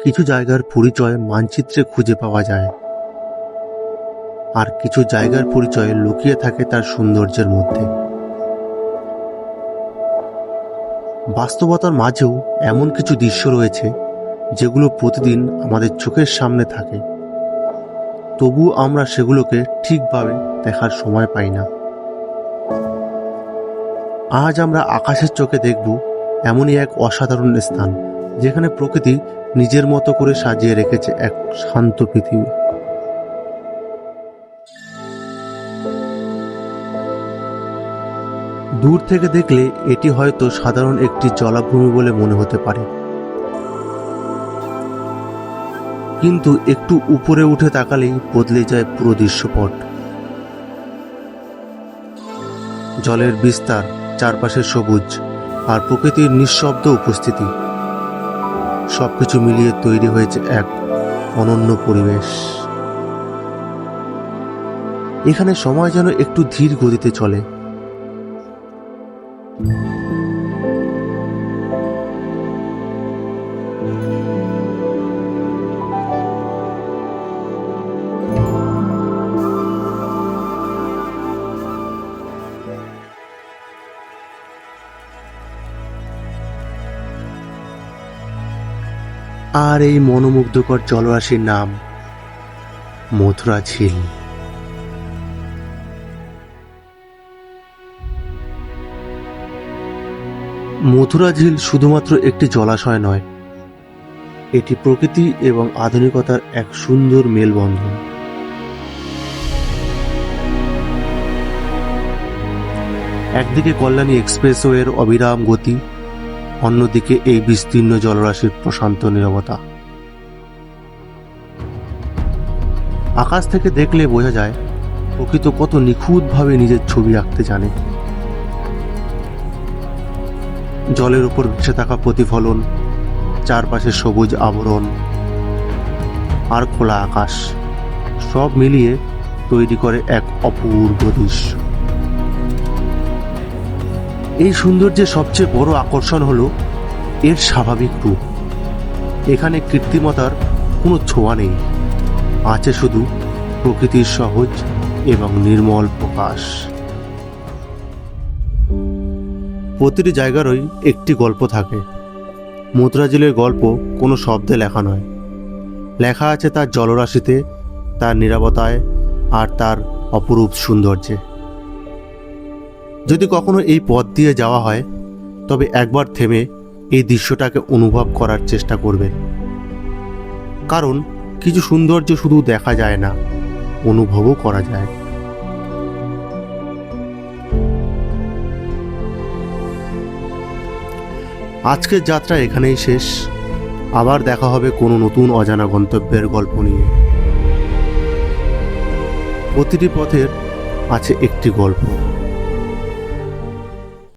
কিছু জায়গার পরিচয় মানচিত্রে খুঁজে পাওয়া যায়, আর কিছু জায়গার পরিচয় লুকিয়ে থাকে তার সৌন্দর্যের মধ্যে। বাস্তবতার মাঝেও এমন কিছু দৃশ্য রয়েছে যেগুলো প্রতিদিন আমাদের চোখের সামনে থাকে, তবু আমরা সেগুলোকে ঠিকভাবে দেখার সময় পাই না। আজ আমরা আকাশের চোখে দেখব এমনই এক অসাধারণ স্থান, যেখানে প্রকৃতি নিজের মতো করে সাজিয়ে রেখেছে এক শান্ত পৃথিবী। দূর থেকে দেখলে এটি হয়তো সাধারণ একটি জলাভূমি বলে মনে হতে পারে, কিন্তু একটু উপরে উঠে তাকালেই বদলে যায় পুরো দৃশ্যপট। জলের বিস্তার, চারপাশের সবুজ আর প্রকৃতির নিঃশব্দ উপস্থিতি সবকিছু মিলিয়ে তৈরি হয়েছে এক অনন্য পরিবেশ। এখানে সময় যেন একটু ধীর গতিতে চলে। আর এই মনোমুগ্ধকর জলরাশির নাম মথুরা ঝিল। মথুরা ঝিল শুধুমাত্র একটি জলাশয় নয়, এটি প্রকৃতি এবং আধুনিকতার এক সুন্দর মেলবন্ধন। একদিকে কল্যাণী এক্সপ্রেসওয়ের অবিরাম গতি, অন্যদিকে এই বিস্তীর্ণ জলরাশির প্রশান্ত নীরবতা। আকাশ থেকে দেখলে বোঝা যায় প্রকৃতি কত নিখুঁতভাবে নিজের ছবি আঁকতে জানে। জলের উপর ভেসে থাকা প্রতিফলন, চারপাশে সবুজ আবরণ আর খোলা আকাশ, সব মিলিয়ে তৈরি করে এক অপূর্ব দৃশ্য। এই সৌন্দর্যের সবচেয়ে বড় আকর্ষণ হলো এর স্বাভাবিক রূপ। এখানে কৃত্রিমতার কোনো ছোঁয়া নেই, আছে শুধু প্রকৃতির সহজ এবং নির্মল প্রকাশ। প্রতিটি জায়গারই একটি গল্প থাকে। মথুরা ঝিলের গল্প কোনো শব্দে লেখা নয়, লেখা আছে তার জলরাশিতে, তার নীরবতায় আর তার অপরূপ সৌন্দর্যে। যদি কখনো এই পথ দিয়ে যাওয়া হয়, তবে একবার থেমে এই দৃশ্যটাকে অনুভব করার চেষ্টা করবে, কারণ কিছু সৌন্দর্য শুধু দেখা যায় না, অনুভবও করা যায়। আজকের যাত্রা এখানেই শেষ। আবার দেখা হবে কোনো নতুন অজানা গন্তব্যের গল্প নিয়ে। প্রতিটি পথের আছে একটি গল্প।